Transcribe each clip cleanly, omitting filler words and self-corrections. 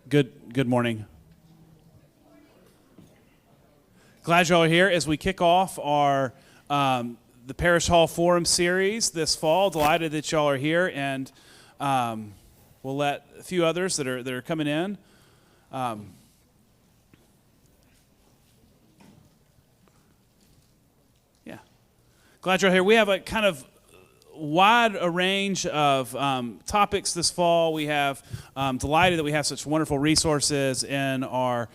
Good morning. Glad y'all are here as we kick off our the Parish Hall Forum series this fall. Delighted that y'all are here, and we'll let a few others that are coming in. Glad you're here. We have a kind of wide a range of topics this fall. We have delighted that we have such wonderful resources in our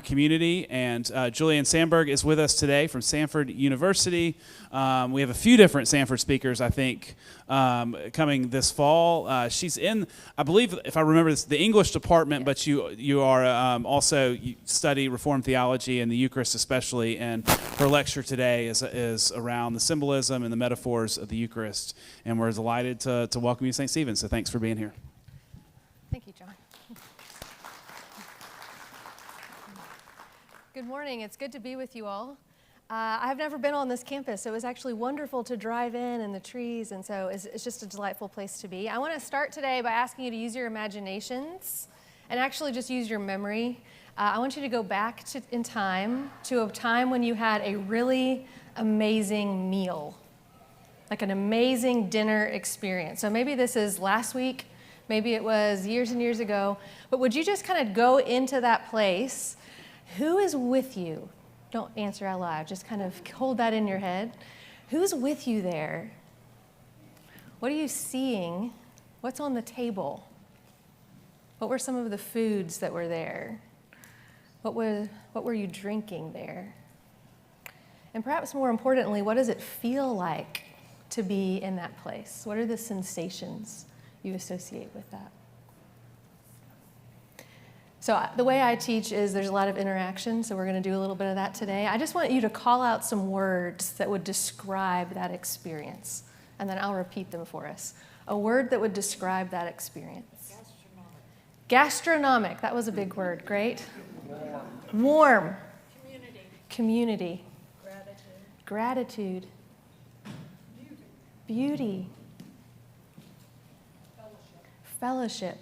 community, and Julianne Sandberg is with us today from Samford University. We have a few different Samford speakers, I think, coming this fall. She's in, I believe, if I remember this, the English department, but you are also you study Reformed theology and the Eucharist especially, and her lecture today is around the symbolism and the metaphors of the Eucharist. And we're delighted to welcome you to St. Stephen's, so thanks for being here. Thank you, John. Good morning. It's good to be with you all. I've never been on this campus, so it was actually wonderful to drive in and the trees, and so it's just a delightful place to be. I want to start today by asking you to use your imaginations and actually just use your memory. I want you to go back in time to a time when you had a really amazing meal. Like an amazing dinner experience. So maybe this is last week, maybe it was years and years ago, but would you just kind of go into that place? Who is with you? Don't answer out loud, just kind of hold that in your head. Who's with you there? What are you seeing? What's on the table? What were some of the foods that were there? What were you drinking there? And perhaps more importantly, what does it feel like to be in that place? What are the sensations you associate with that? So the way I teach is there's a lot of interaction, so we're going to do a little bit of that today. I just want you to call out some words that would describe that experience, and then I'll repeat them for us. A word that would describe that experience. Gastronomic. That was a big word. Great. Warm. Community. Gratitude. Beauty. Fellowship.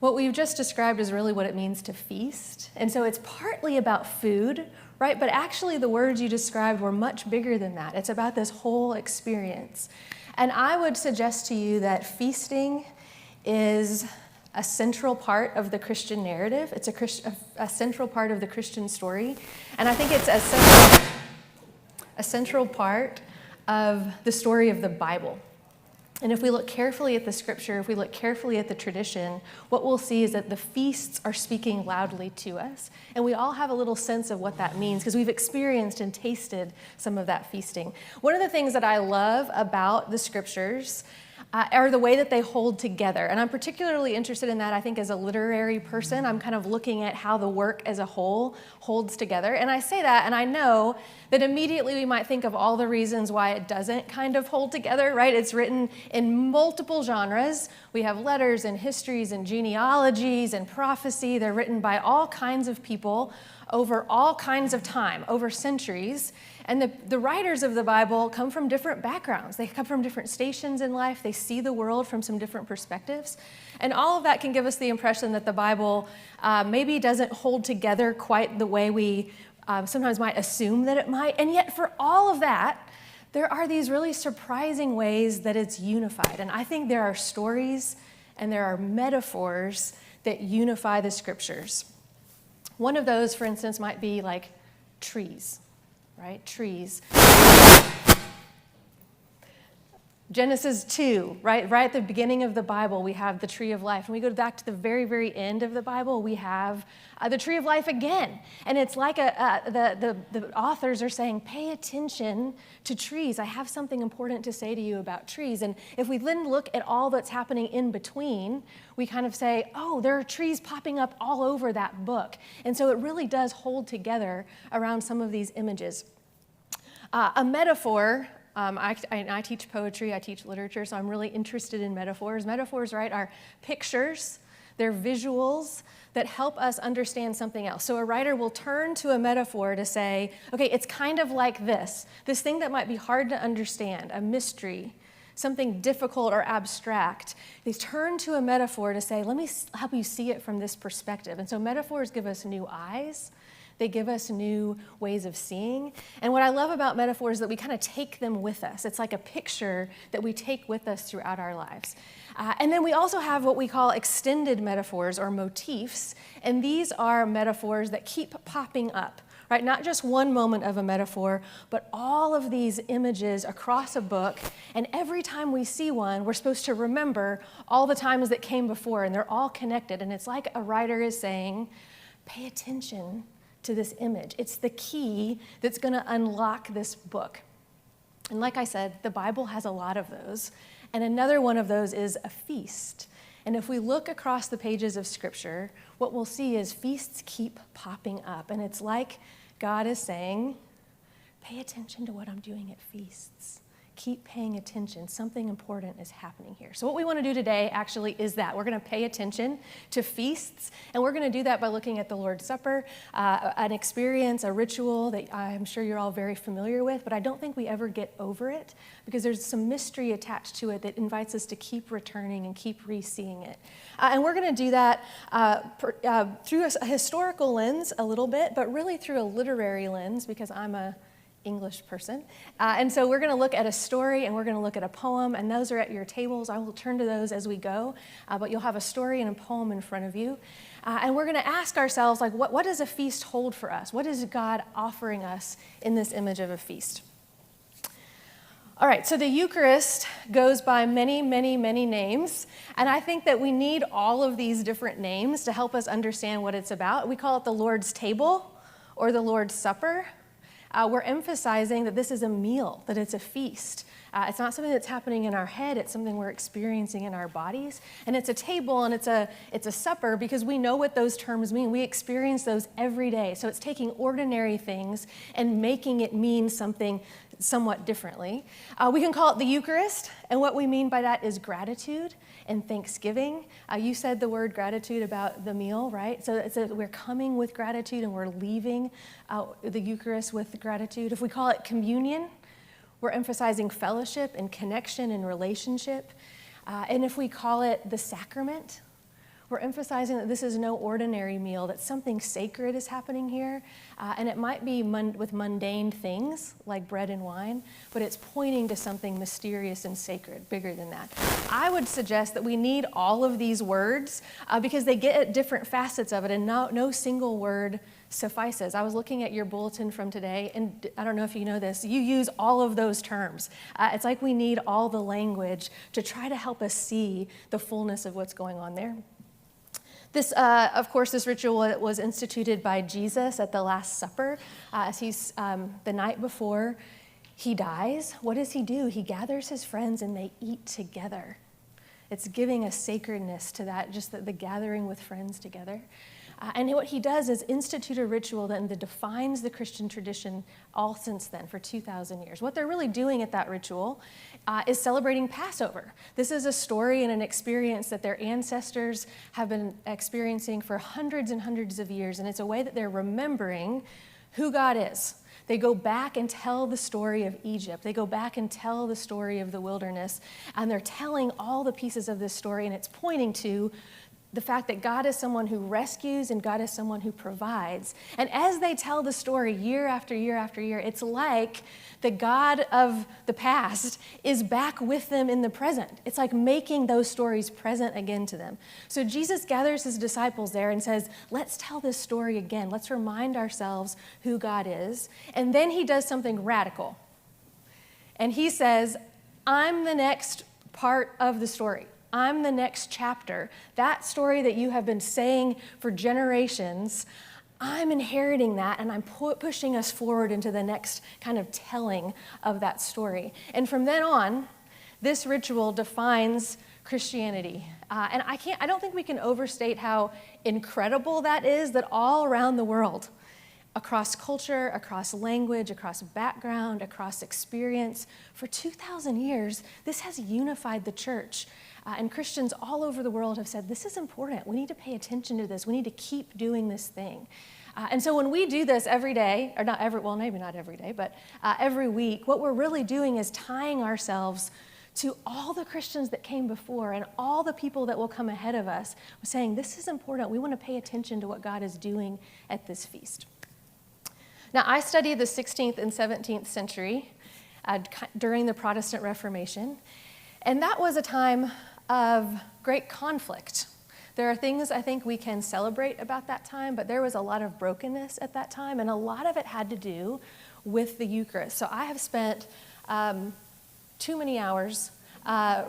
What we've just described is really what it means to feast. And so it's partly about food, right? But actually the words you described were much bigger than that. It's about this whole experience. And I would suggest to you that feasting is a central part of the Christian narrative. It's a central part of the Christian story. And I think it's a central part of the story of the Bible. And if we look carefully at the scripture, if we look carefully at the tradition, what we'll see is that the feasts are speaking loudly to us. And we all have a little sense of what that means because we've experienced and tasted some of that feasting. One of the things that I love about the scriptures are the way that they hold together. And I'm particularly interested in that, I think, as a literary person. I'm kind of looking at how the work as a whole holds together. And I say that, and I know that immediately we might think of all the reasons why it doesn't kind of hold together, right? It's written in multiple genres. We have letters and histories and genealogies and prophecy. They're written by all kinds of people over all kinds of time, over centuries. And the writers of the Bible come from different backgrounds. They come from different stations in life. They see the world from some different perspectives. And all of that can give us the impression that the Bible maybe doesn't hold together quite the way we sometimes might assume that it might. And yet for all of that, there are these really surprising ways that it's unified. And I think there are stories and there are metaphors that unify the scriptures. One of those, for instance, might be like trees. Right? Trees. Genesis 2, right at the beginning of the Bible, we have the tree of life. And we go back to the very, very end of the Bible, we have the tree of life again. And it's like the authors are saying, pay attention to trees. I have something important to say to you about trees. And if we then look at all that's happening in between, we kind of say, oh, there are trees popping up all over that book. And so it really does hold together around some of these images. A metaphor, I teach poetry, I teach literature, so I'm really interested in metaphors. Metaphors, right, are pictures, they're visuals that help us understand something else. So a writer will turn to a metaphor to say, okay, it's kind of like this thing that might be hard to understand, a mystery, something difficult or abstract, they turn to a metaphor to say, let me help you see it from this perspective. And so metaphors give us new eyes. They give us new ways of seeing. And what I love about metaphors is that we kind of take them with us. It's like a picture that we take with us throughout our lives. And then we also have what we call extended metaphors or motifs. And these are metaphors that keep popping up, right? Not just one moment of a metaphor, but all of these images across a book. And every time we see one, we're supposed to remember all the times that came before, and they're all connected. And it's like a writer is saying, pay attention to this image. It's the key that's going to unlock this book. And like I said, the Bible has a lot of those. And another one of those is a feast. And if we look across the pages of Scripture, what we'll see is feasts keep popping up. And it's like God is saying, pay attention to what I'm doing at feasts. Keep paying attention. Something important is happening here. So what we want to do today actually is that. We're going to pay attention to feasts, and we're going to do that by looking at the Lord's Supper, an experience, a ritual that I'm sure you're all very familiar with, but I don't think we ever get over it because there's some mystery attached to it that invites us to keep returning and keep re-seeing it. And we're going to do that through a historical lens a little bit, but really through a literary lens because I'm a English person. And so we're going to look at a story and we're going to look at a poem, and those are at your tables. I will turn to those as we go, but you'll have a story and a poem in front of you. And we're going to ask ourselves, like, what does a feast hold for us? What is God offering us in this image of a feast? All right, so the Eucharist goes by many, many, many names, and I think that we need all of these different names to help us understand what it's about. We call it the Lord's table or the Lord's Supper. We're emphasizing that this is a meal, that it's a feast. It's not something that's happening in our head, it's something we're experiencing in our bodies. And it's a table and it's a supper because we know what those terms mean. We experience those every day. So it's taking ordinary things and making it mean something somewhat differently. We can call it the Eucharist, and what we mean by that is gratitude and thanksgiving. You said the word gratitude about the meal, right? So we're coming with gratitude and we're leaving the Eucharist with gratitude. If we call it communion, we're emphasizing fellowship and connection and relationship. And if we call it the sacrament, we're emphasizing that this is no ordinary meal, that something sacred is happening here. And it might be with mundane things like bread and wine, but it's pointing to something mysterious and sacred, bigger than that. I would suggest that we need all of these words because they get at different facets of it, and no single word suffices. I was looking at your bulletin from today, and I don't know if you know this, you use all of those terms. It's like we need all the language to try to help us see the fullness of what's going on there. This, of course, this ritual was instituted by Jesus at the Last Supper. As he's the night before he dies, what does he do? He gathers his friends and they eat together. It's giving a sacredness to that, just the gathering with friends together. And what he does is institute a ritual that defines the Christian tradition all since then for 2,000 years. What they're really doing at that ritual is celebrating Passover. This is a story and an experience that their ancestors have been experiencing for hundreds and hundreds of years, and it's a way that they're remembering who God is. They go back and tell the story of Egypt. They go back and tell the story of the wilderness, and they're telling all the pieces of this story, and it's pointing to the fact that God is someone who rescues and God is someone who provides. And as they tell the story year after year after year, it's like the God of the past is back with them in the present. It's like making those stories present again to them. So Jesus gathers his disciples there and says, let's tell this story again. Let's remind ourselves who God is. And then he does something radical. And he says, I'm the next part of the story. I'm the next chapter. That story that you have been saying for generations, I'm inheriting that, and I'm pushing us forward into the next kind of telling of that story. And from then on, this ritual defines Christianity. And I don't think we can overstate how incredible that is, that all around the world, across culture, across language, across background, across experience, for 2,000 years, this has unified the church. And Christians all over the world have said, this is important. We need to pay attention to this. We need to keep doing this thing. And so when we do this every day, or maybe not every day, but every week, what we're really doing is tying ourselves to all the Christians that came before and all the people that will come ahead of us, was saying, this is important. We want to pay attention to what God is doing at this feast. Now, I studied the 16th and 17th century during the Protestant Reformation, and that was a time of great conflict. There are things I think we can celebrate about that time, but there was a lot of brokenness at that time, and a lot of it had to do with the Eucharist. So I have spent too many hours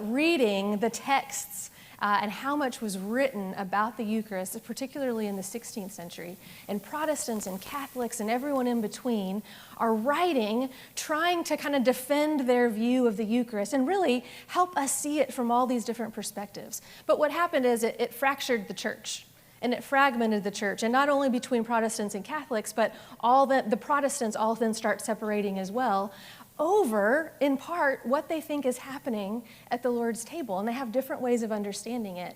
reading the texts and how much was written about the Eucharist, particularly in the 16th century. And Protestants and Catholics and everyone in between are writing, trying to kind of defend their view of the Eucharist and really help us see it from all these different perspectives. But what happened is it fractured the church. And it fragmented the church, and not only between Protestants and Catholics, but all the Protestants all then start separating as well over, in part, what they think is happening at the Lord's table. And they have different ways of understanding it.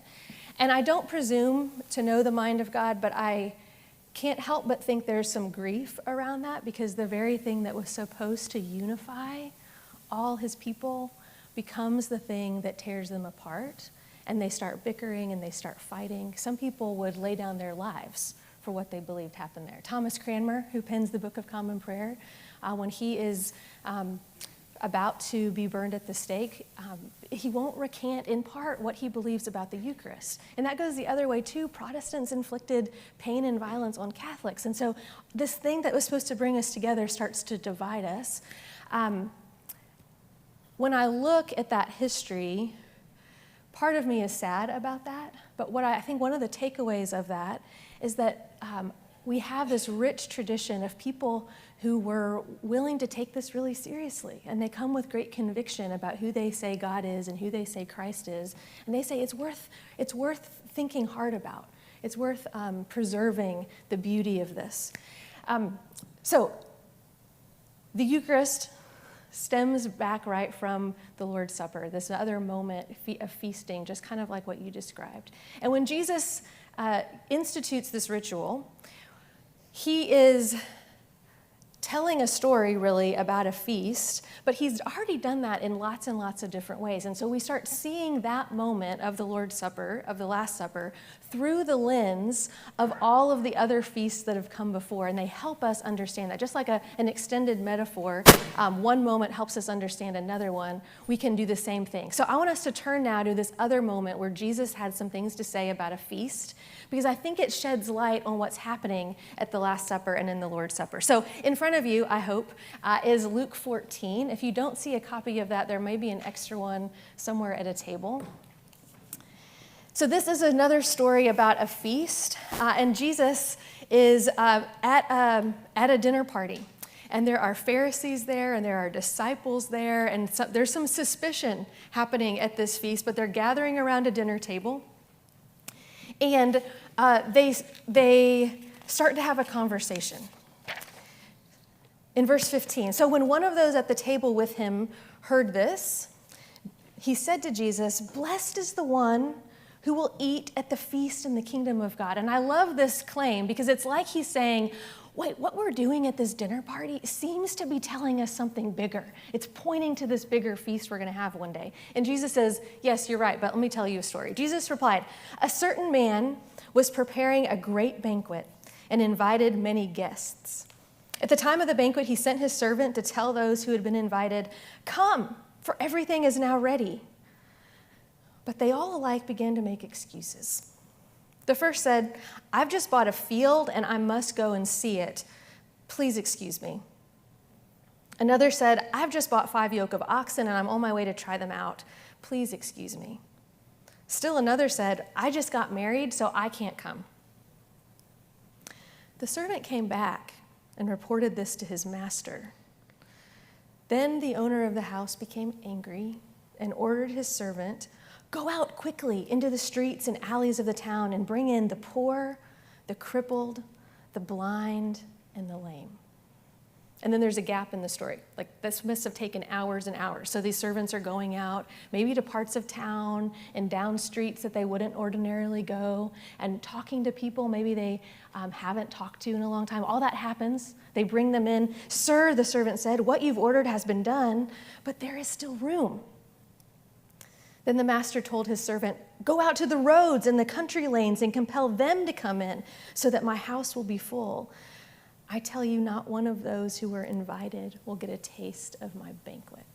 And I don't presume to know the mind of God, but I can't help but think there's some grief around that, because the very thing that was supposed to unify all his people becomes the thing that tears them apart. And they start bickering and they start fighting. Some people would lay down their lives for what they believed happened there. Thomas Cranmer, who pens the Book of Common Prayer, when he is about to be burned at the stake, he won't recant in part what he believes about the Eucharist. And that goes the other way too. Protestants inflicted pain and violence on Catholics. And so this thing that was supposed to bring us together starts to divide us. When I look at that history, part of me is sad about that, but what I think one of the takeaways of that is that we have this rich tradition of people who were willing to take this really seriously, and they come with great conviction about who they say God is and who they say Christ is, and they say it's worth thinking hard about. It's worth preserving the beauty of this. So the Eucharist stems back right from the Lord's Supper, this other moment of feasting, just kind of like what you described. And when Jesus institutes this ritual, he is telling a story really about a feast, but he's already done that in lots and lots of different ways. And so we start seeing that moment of the Lord's Supper, of the Last Supper, through the lens of all of the other feasts that have come before, and they help us understand that. Just like an extended metaphor, one moment helps us understand another one, we can do the same thing. So I want us to turn now to this other moment where Jesus had some things to say about a feast, because I think it sheds light on what's happening at the Last Supper and in the Lord's Supper. So in front of you, I hope, is Luke 14. If you don't see a copy of that, there may be an extra one somewhere at a table. So this is another story about a feast, and Jesus is at a dinner party. And there are Pharisees there, and there are disciples there, and there's some suspicion happening at this feast, but they're gathering around a dinner table. And they start to have a conversation. In verse 15, so when one of those at the table with him heard this, he said to Jesus, "Blessed is the one who will eat at the feast in the kingdom of God." And I love this claim because it's like he's saying, wait, what we're doing at this dinner party seems to be telling us something bigger. It's pointing to this bigger feast we're going to have one day. And Jesus says, yes, you're right, but let me tell you a story. Jesus replied, "A certain man was preparing a great banquet and invited many guests. At the time of the banquet, he sent his servant to tell those who had been invited, 'Come, for everything is now ready.' But they all alike began to make excuses. The first said, 'I've just bought a field and I must go and see it. Please excuse me.' Another said, 'I've just bought 5 yoke of oxen and I'm on my way to try them out. Please excuse me.' Still another said, 'I just got married, so I can't come.' The servant came back and reported this to his master. Then the owner of the house became angry and ordered his servant, 'Go out quickly into the streets and alleys of the town and bring in the poor, the crippled, the blind, and the lame.'" And then there's a gap in the story. Like, this must have taken hours and hours. So these servants are going out, maybe to parts of town and down streets that they wouldn't ordinarily go, and talking to people maybe they haven't talked to in a long time. All that happens. They bring them in. "Sir," the servant said, "what you've ordered has been done, but there is still room." Then the master told his servant, "Go out to the roads and the country lanes and compel them to come in, so that my house will be full. I tell you, not one of those who were invited will get a taste of my banquet."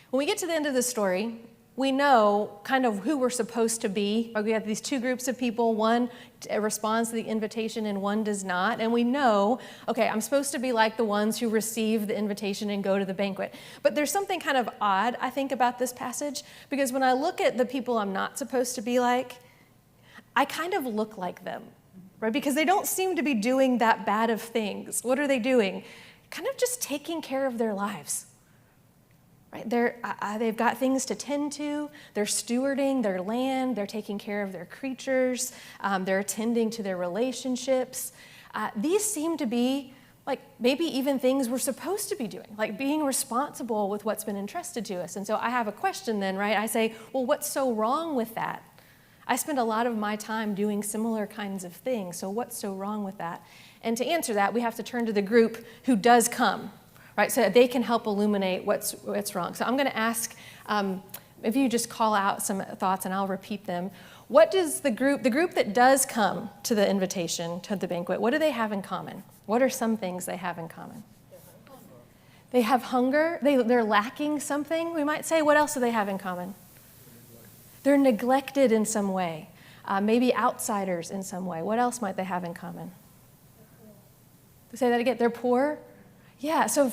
When we get to the end of the story, we know kind of who we're supposed to be. We have these two groups of people. One responds to the invitation and one does not. And we know, okay, I'm supposed to be like the ones who receive the invitation and go to the banquet. But there's something kind of odd, I think, about this passage, because when I look at the people I'm not supposed to be like, I kind of look like them, right? Because they don't seem to be doing that bad of things. What are they doing? Kind of just taking care of their lives. Right? They've got things to tend to. They're stewarding their land. They're taking care of their creatures. They're attending to their relationships. These seem to be like maybe even things we're supposed to be doing, like being responsible with what's been entrusted to us. And so I have a question then, right? I say, well, what's so wrong with that? I spend a lot of my time doing similar kinds of things. So what's so wrong with that? And to answer that, we have to turn to the group who does come. Right, so that they can help illuminate what's wrong. So I'm going to ask if you just call out some thoughts and I'll repeat them. What does the group that does come to the invitation, to the banquet, what do they have in common? What are some things they have in common? They have hunger. They're lacking something, we might say. What else do they have in common? They're neglected in some way, maybe outsiders in some way. What else might they have in common? Say that again. They're poor. Yeah, so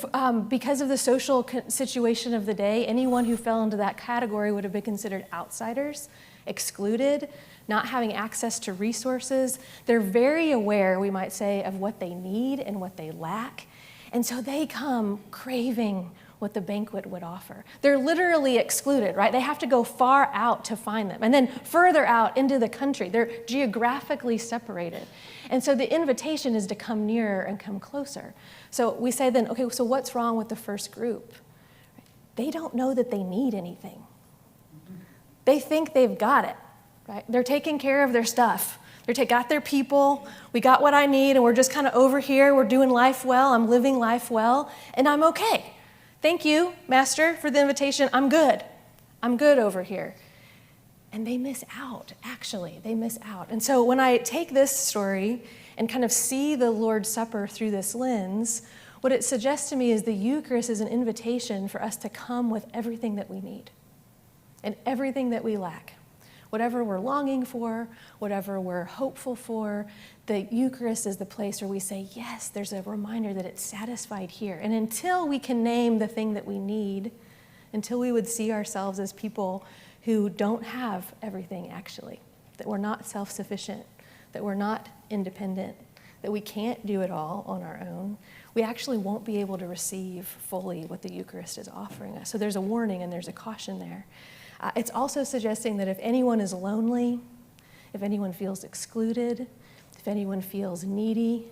because of the social situation of the day, anyone who fell into that category would have been considered outsiders, excluded, not having access to resources. They're very aware, we might say, of what they need and what they lack. And so they come craving what the banquet would offer. They're literally excluded, right? They have to go far out to find them. And then further out into the country. They're geographically separated. And so the invitation is to come nearer and come closer. So we say then, okay, so what's wrong with the first group? They don't know that they need anything. They think they've got it, right? They're taking care of their stuff. They're got their people. We got what I need, and we're just kind of over here. We're doing life well. I'm living life well, and I'm okay. Thank you, Master, for the invitation. I'm good. I'm good over here. And they miss out, actually. They miss out. And so when I take this story and kind of see the Lord's Supper through this lens, what it suggests to me is the Eucharist is an invitation for us to come with everything that we need and everything that we lack. Whatever we're longing for, whatever we're hopeful for, the Eucharist is the place where we say, yes, there's a reminder that it's satisfied here. And until we can name the thing that we need, until we would see ourselves as people who don't have everything actually, that we're not self-sufficient, that we're not independent, that we can't do it all on our own, we actually won't be able to receive fully what the Eucharist is offering us. So there's a warning and there's a caution there. It's also suggesting that if anyone is lonely, if anyone feels excluded, if anyone feels needy,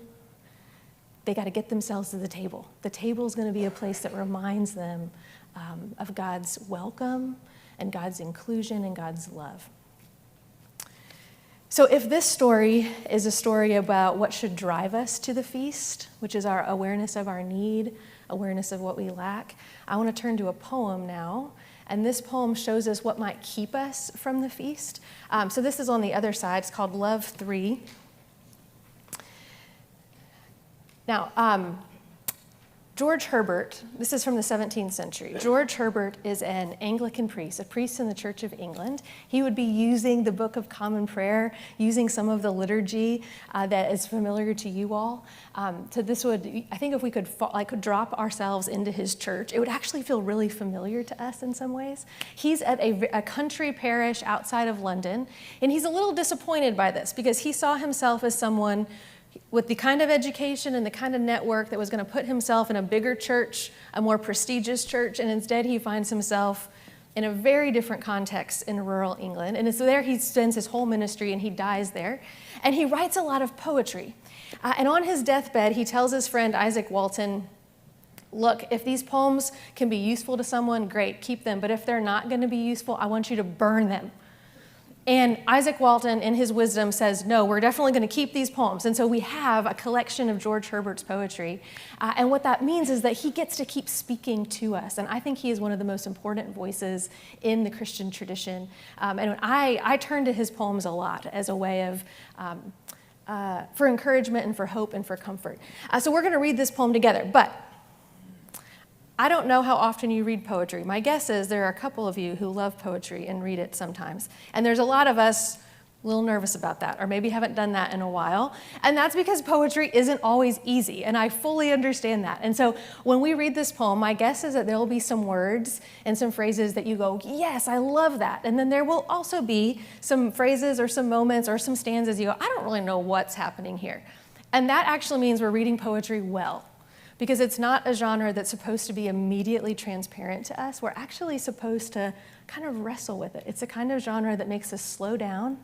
they got to get themselves to the table. The table is going to be a place that reminds them of God's welcome and God's inclusion and God's love. So if this story is a story about what should drive us to the feast, which is our awareness of our need, awareness of what we lack, I want to turn to a poem now. And this poem shows us what might keep us from the feast. So this is on the other side. It's called Love 3. Now, George Herbert, this is from the 17th century. George Herbert is an Anglican priest, a priest in the Church of England. He would be using the Book of Common Prayer, using some of the liturgy that is familiar to you all. So this would, I think if we could drop ourselves into his church, it would actually feel really familiar to us in some ways. He's at a country parish outside of London, and he's a little disappointed by this because he saw himself as someone with the kind of education and the kind of network that was going to put himself in a bigger church, a more prestigious church, and instead he finds himself in a very different context in rural England. And it's there he spends his whole ministry, and he dies there. And he writes a lot of poetry. And on his deathbed, he tells his friend Isaac Walton, look, if these poems can be useful to someone, great, keep them. But if they're not going to be useful, I want you to burn them. And Isaac Walton, in his wisdom, says, no, we're definitely going to keep these poems. And so we have a collection of George Herbert's poetry. And what that means is that he gets to keep speaking to us. And I think he is one of the most important voices in the Christian tradition. And I turn to his poems a lot as a way of, for encouragement and for hope and for comfort. So we're going to read this poem together. But I don't know how often you read poetry. My guess is there are a couple of you who love poetry and read it sometimes. And there's a lot of us a little nervous about that, or maybe haven't done that in a while. And that's because poetry isn't always easy, and I fully understand that. And so when we read this poem, my guess is that there will be some words and some phrases that you go, yes, I love that. And then there will also be some phrases or some moments or some stanzas you go, I don't really know what's happening here. And that actually means we're reading poetry well. Because it's not a genre that's supposed to be immediately transparent to us. We're actually supposed to kind of wrestle with it. It's a kind of genre that makes us slow down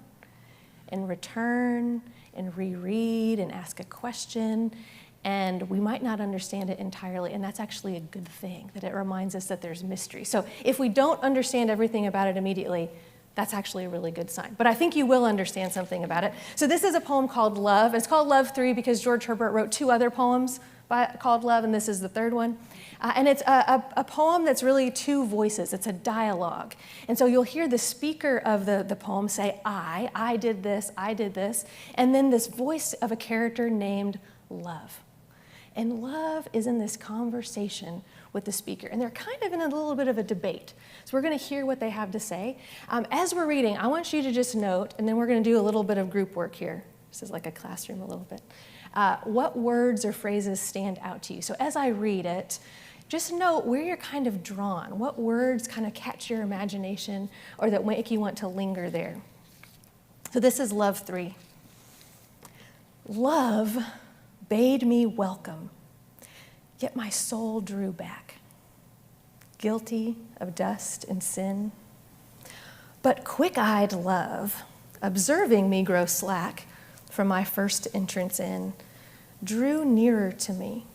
and return and reread and ask a question. And we might not understand it entirely, and that's actually a good thing, that it reminds us that there's mystery. So if we don't understand everything about it immediately, that's actually a really good sign. But I think you will understand something about it. So this is a poem called Love. It's called Love 3 because George Herbert wrote 2 other poems called Love, and this is the 3rd one. And it's a poem that's really 2 voices. It's a dialogue. And so you'll hear the speaker of the poem say, I did this, and then this voice of a character named Love. And Love is in this conversation with the speaker, and they're kind of in a little bit of a debate. So we're going to hear what they have to say. As we're reading, I want you to just note, and then we're going to do a little bit of group work here. This is like a classroom a little bit. What words or phrases stand out to you? So as I read it, just note where you're kind of drawn. What words kind of catch your imagination or that make you want to linger there? So this is Love 3. Love bade me welcome, yet my soul drew back, guilty of dust and sin. But quick-eyed love, observing me grow slack from my first entrance in, drew nearer to me,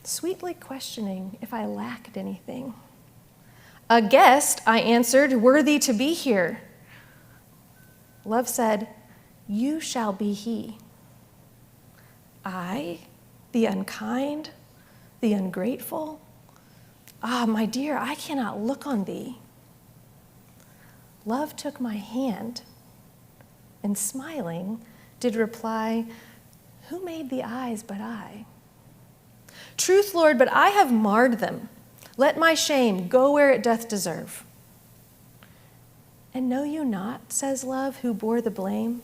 sweetly questioning if I lacked anything. A guest, I answered, worthy to be here. Love said, you shall be he. I, the unkind, the ungrateful, my dear, I cannot look on thee. Love took my hand and smiling did reply, who made the eyes but I? Truth, Lord, but I have marred them. Let my shame go where it doth deserve. And know you not, says Love, who bore the blame?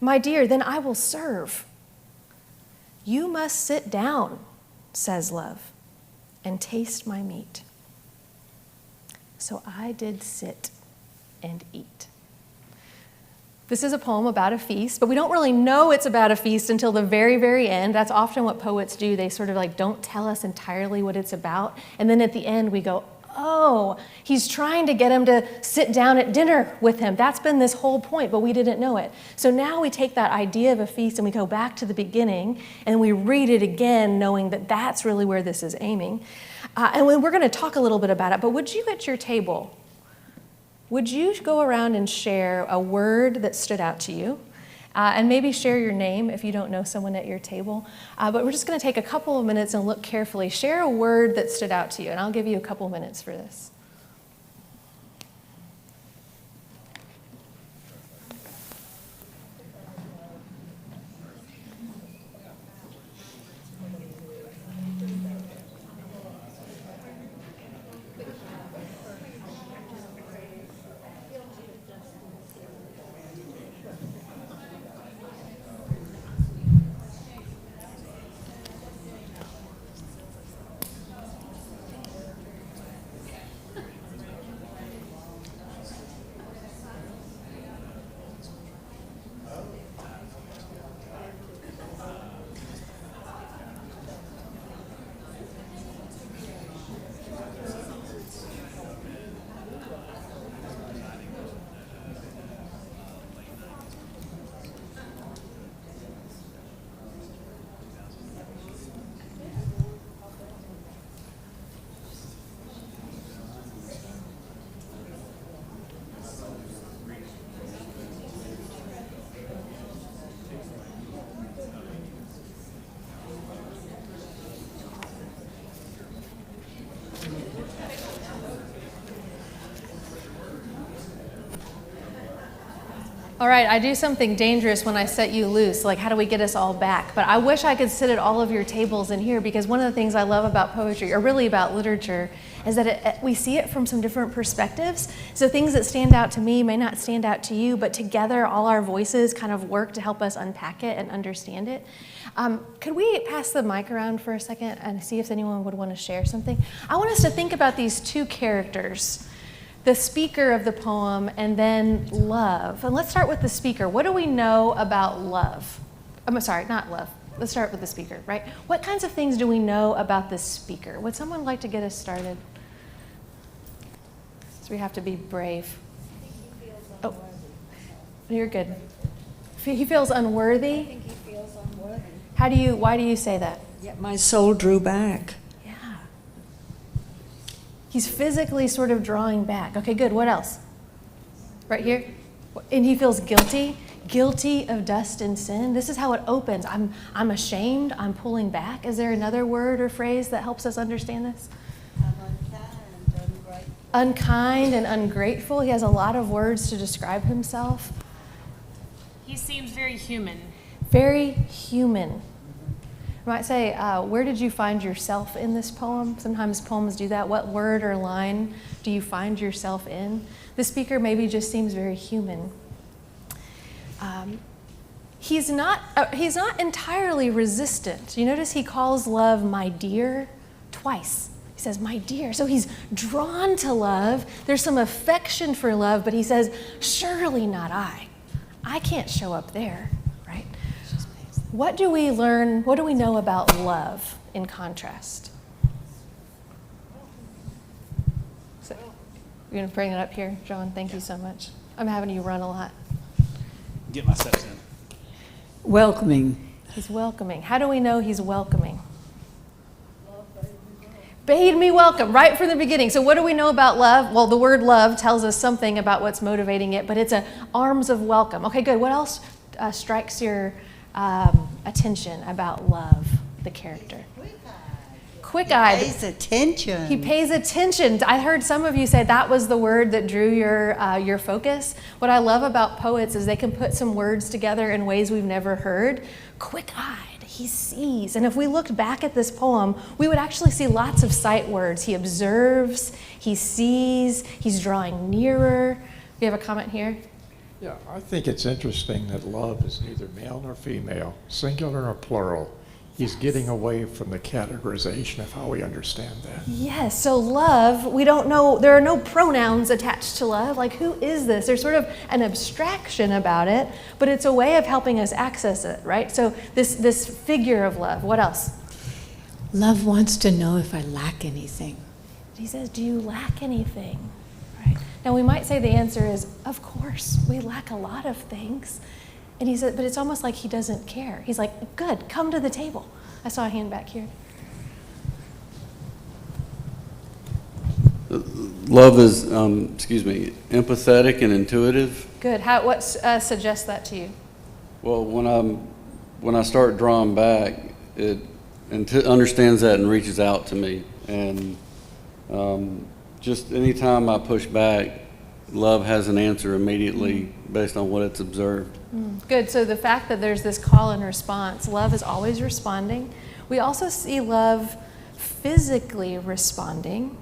My dear, then I will serve. You must sit down, says Love, and taste my meat. So I did sit and eat. This is a poem about a feast, but we don't really know it's about a feast until the very, very end. That's often what poets do. They sort of like don't tell us entirely what it's about. And then at the end we go, oh, he's trying to get him to sit down at dinner with him. That's been this whole point, but we didn't know it. So now we take that idea of a feast and we go back to the beginning and we read it again knowing that that's really where this is aiming. And we're going to talk a little bit about it, but would you at your table, would you go around and share a word that stood out to you? And maybe share your name if you don't know someone at your table. But we're just going to take a couple of minutes and look carefully. Share a word that stood out to you, and I'll give you a couple minutes for this. All right, I do something dangerous when I set you loose. Like, how do we get us all back? But I wish I could sit at all of your tables in here, because one of the things I love about poetry, or really about literature, is that we see it from some different perspectives. So things that stand out to me may not stand out to you, but together all our voices kind of work to help us unpack it and understand it. Could we pass the mic around for a second and see if anyone would want to share something? I want us to think about these two characters, the speaker of the poem, and then love. And let's start with the speaker. What do we know about love? I'm sorry, not love. Let's start with the speaker, right? What kinds of things do we know about the speaker? Would someone like to get us started? So we have to be brave. I think he feels Oh, unworthy. you're good. He feels unworthy. I think he feels unworthy. Why do you say that? Yet my soul drew back. Yeah. He's physically sort of drawing back. Okay, good. What else? Right here? And he feels guilty of dust and sin. This is how it opens. I'm ashamed. I'm pulling back. Is there another word or phrase that helps us understand this? I'm unkind, ungrateful. Unkind and ungrateful. He has a lot of words to describe himself. He seems very human. Very human. You might say, where did you find yourself in this poem? Sometimes poems do that. What word or line do you find yourself in? The speaker maybe just seems very human. He's not entirely resistant. You notice he calls love my dear twice. He says, my dear. So he's drawn to love. There's some affection for love, but he says, surely not I. I can't show up there, right? What do we learn? What do we know about love in contrast? So, you're going to bring it up here, John? Thank you so much. I'm having you run a lot. Get my steps in. Welcoming. He's welcoming. How do we know he's welcoming? Bade me welcome, right from the beginning. So what do we know about love? Well, the word love tells us something about what's motivating it, but it's arms of welcome. Okay, good. What else strikes your attention about love, the character? Quick-eyed. He pays attention. He pays attention. I heard some of you say that was the word that drew your focus. What I love about poets is they can put some words together in ways we've never heard. Quick-eyed. He sees. And if we looked back at this poem, we would actually see lots of sight words. He observes, he sees, he's drawing nearer. We have a comment here. Yeah, I think it's interesting that love is neither male nor female, singular nor plural. He's getting away from the categorization of how we understand that. Yes, so love, we don't know, there are no pronouns attached to love. Like, who is this? There's sort of an abstraction about it, but it's a way of helping us access it, right? So this figure of love, what else? Love wants to know if I lack anything. He says, do you lack anything? Right. Now, we might say the answer is, of course, we lack a lot of things. And he said, but it's almost like he doesn't care. He's like, good, come to the table. I saw a hand back here. Love is, empathetic and intuitive. Good. What suggests that to you? Well, when I start drawing back, it understands that and reaches out to me. And just anytime I push back, love has an answer immediately based on what it's observed. Good. So the fact that there's this call and response, love is always responding. We also see love physically responding.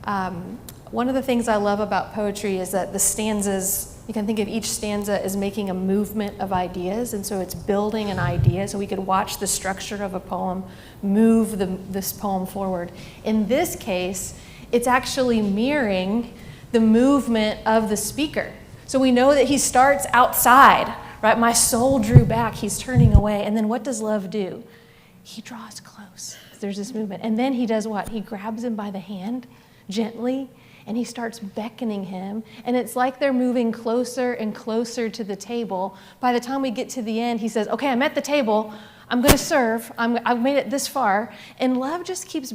One of the things I love about poetry is that the stanzas, you can think of each stanza as making a movement of ideas, and so it's building an idea. So we could watch the structure of a poem move this poem forward. In this case, it's actually mirroring the movement of the speaker. So we know that he starts outside, right? My soul drew back, he's turning away. And then what does love do? He draws close. There's this movement. And then he does what? He grabs him by the hand gently, and he starts beckoning him. And it's like they're moving closer and closer to the table. By the time we get to the end, he says, okay, I'm at the table. I'm going to serve. I've made it this far. And love just keeps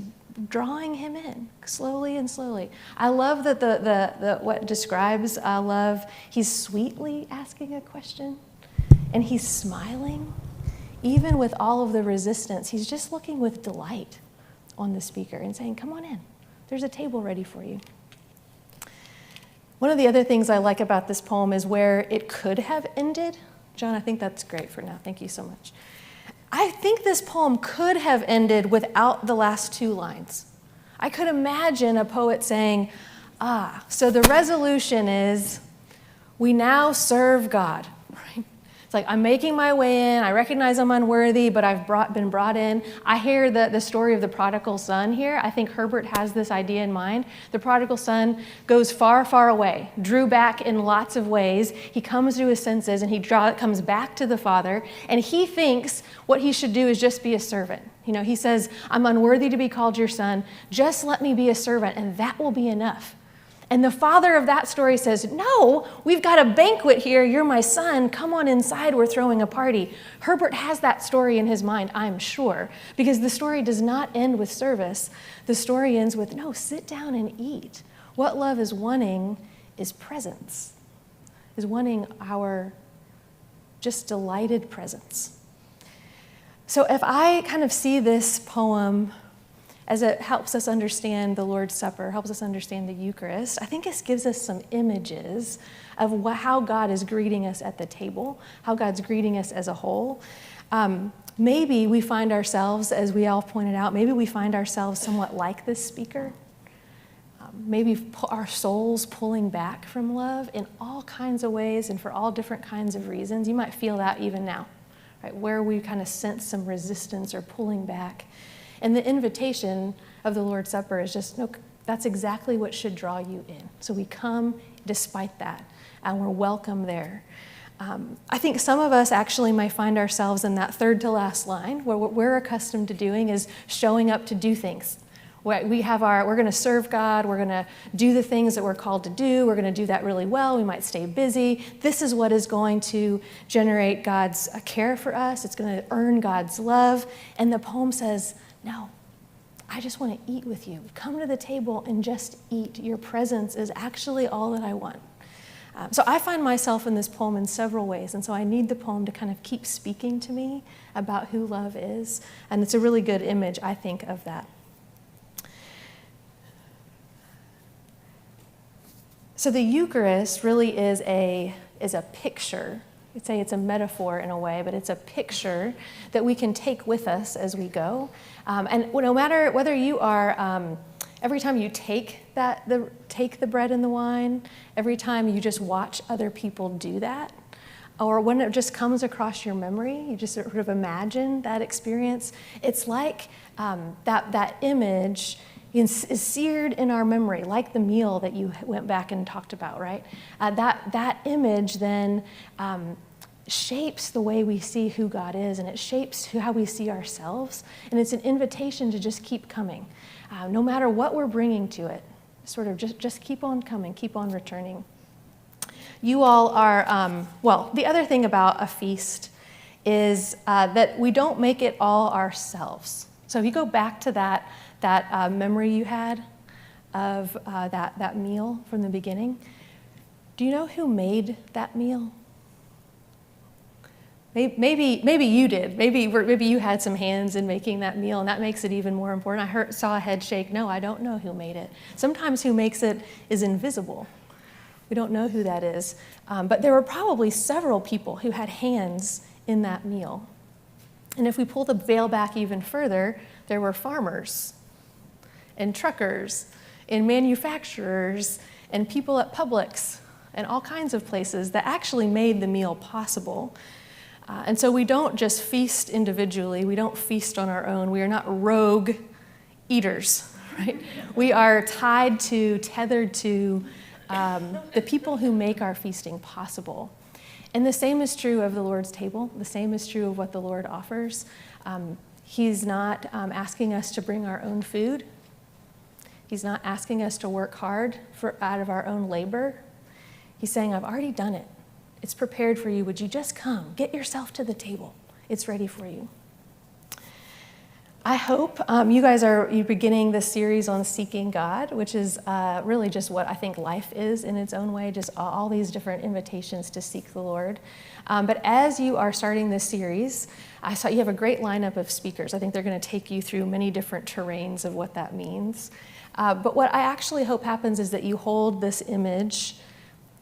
drawing him in slowly and slowly. I love that the what describes love, he's sweetly asking a question and he's smiling. Even with all of the resistance, he's just looking with delight on the speaker and saying, come on in. There's a table ready for you. One of the other things I like about this poem is where it could have ended. John, I think that's great for now. Thank you so much. I think this poem could have ended without the last two lines. I could imagine a poet saying, so the resolution is we now serve God. Right? It's like, I'm making my way in. I recognize I'm unworthy, but I've been brought in. I hear the story of the prodigal son here. I think Herbert has this idea in mind. The prodigal son goes far, far away, drew back in lots of ways. He comes to his senses, and he comes back to the father, and he thinks what he should do is just be a servant. He says, I'm unworthy to be called your son. Just let me be a servant, and that will be enough. And the father of that story says, no, we've got a banquet here. You're my son. Come on inside. We're throwing a party. Herbert has that story in his mind, I'm sure, because the story does not end with service. The story ends with, no, sit down and eat. What love is wanting is presence, is wanting our just delighted presence. So if I kind of see this poem as it helps us understand the Lord's Supper, helps us understand the Eucharist, I think this gives us some images of how God is greeting us at the table, how God's greeting us as a whole. Maybe we find ourselves, as we all pointed out, maybe we find ourselves somewhat like this speaker. Maybe our souls pulling back from love in all kinds of ways and for all different kinds of reasons. You might feel that even now, right? Where we kind of sense some resistance or pulling back. And the invitation of the Lord's Supper is just, no, that's exactly what should draw you in. So we come despite that, and we're welcome there. I think some of us actually might find ourselves in that third to last line, where what we're accustomed to doing is showing up to do things. We're going to serve God, we're going to do the things that we're called to do, we're going to do that really well, we might stay busy. This is what is going to generate God's care for us, it's going to earn God's love. And the poem says, no, I just want to eat with you. Come to the table and just eat. Your presence is actually all that I want. So I find myself in this poem in several ways, and so I need the poem to kind of keep speaking to me about who love is, and it's a really good image, I think, of that. So the Eucharist really is a picture. You'd say it's a metaphor in a way, but it's a picture that we can take with us as we go. And no matter whether you are, every time you take the bread and the wine, every time you just watch other people do that, or when it just comes across your memory, you just sort of imagine that experience, it's like that image is seared in our memory, like the meal that you went back and talked about, right? That image then shapes the way we see who God is, and it shapes how we see ourselves, and it's an invitation to just keep coming. No matter what we're bringing to it, sort of just keep on coming, keep on returning. You all are, the other thing about a feast is that we don't make it all ourselves. So if you go back to that memory you had of that meal from the beginning, do you know who made that meal? Maybe you did. Maybe you had some hands in making that meal, and that makes it even more important. I saw a head shake. No, I don't know who made it. Sometimes who makes it is invisible. We don't know who that is. But there were probably several people who had hands in that meal. And if we pull the veil back even further, there were farmers and truckers and manufacturers and people at Publix and all kinds of places that actually made the meal possible. And so we don't just feast individually. We don't feast on our own. We are not rogue eaters, right? We are tethered to the people who make our feasting possible. And the same is true of the Lord's table. The same is true of what the Lord offers. He's not asking us to bring our own food. He's not asking us to work hard out of our own labor. He's saying, I've already done it. It's prepared for you. Would you just come? Get yourself to the table. It's ready for you. I hope you're beginning this series on seeking God, which is really just what I think life is in its own way, just all these different invitations to seek the Lord. But as you are starting this series, I saw you have a great lineup of speakers. I think they're going to take you through many different terrains of what that means. But what I actually hope happens is that you hold this image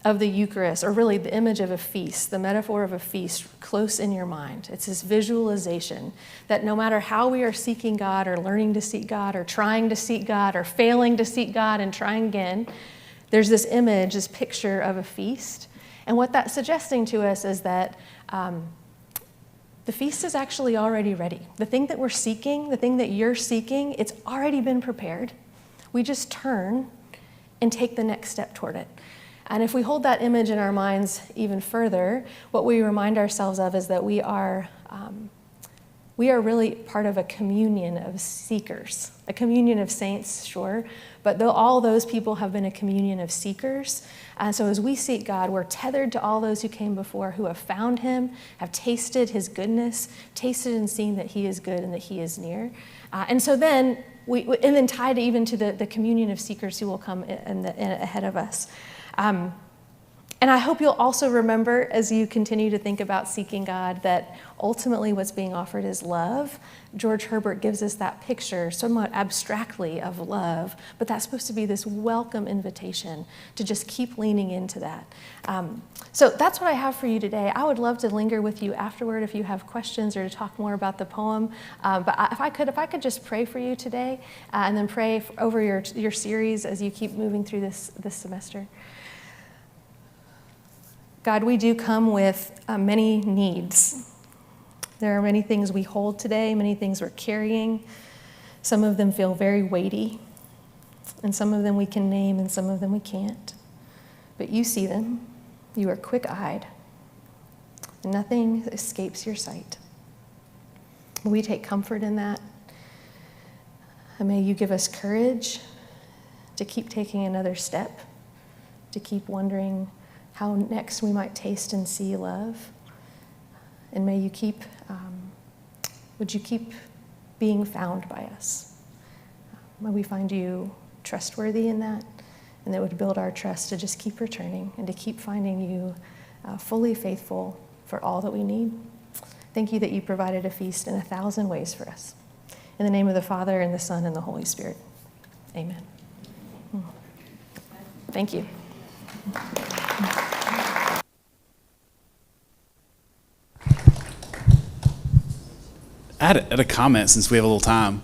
of the Eucharist, or really the image of a feast, the metaphor of a feast close in your mind. It's this visualization that no matter how we are seeking God or learning to seek God or trying to seek God or failing to seek God and trying again, there's this image, this picture of a feast. And what that's suggesting to us is that the feast is actually already ready. The thing that we're seeking, the thing that you're seeking, it's already been prepared. We just turn and take the next step toward it. And if we hold that image in our minds even further, what we remind ourselves of is that we are really part of a communion of seekers, a communion of saints, sure, but all those people have been a communion of seekers. And so as we seek God, we're tethered to all those who came before, who have found him, have tasted his goodness, tasted and seen that he is good and that he is near. And so then, and then tied even to the communion of seekers who will come ahead of us. And I hope you'll also remember, as you continue to think about seeking God, that ultimately what's being offered is love. George Herbert gives us that picture somewhat abstractly of love, but that's supposed to be this welcome invitation to just keep leaning into that. So that's what I have for you today. I would love to linger with you afterward if you have questions or to talk more about the poem. But if I could just pray for you today and then pray over your series as you keep moving through this semester. God, we do come with many needs. There are many things we hold today, many things we're carrying. Some of them feel very weighty, and some of them we can name, and some of them we can't. But you see them. You are quick-eyed, and nothing escapes your sight. We take comfort in that. And may you give us courage to keep taking another step, to keep wondering how next we might taste and see love. And may you would you keep being found by us? May we find you trustworthy in that, and that would build our trust to just keep returning and to keep finding you fully faithful for all that we need. Thank you that you provided a feast in 1,000 ways for us. In the name of the Father, and the Son, and the Holy Spirit. Amen. Thank you. I had a comment since we have a little time.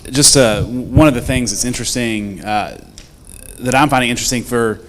Just one of the things that's interesting, that I'm finding interesting for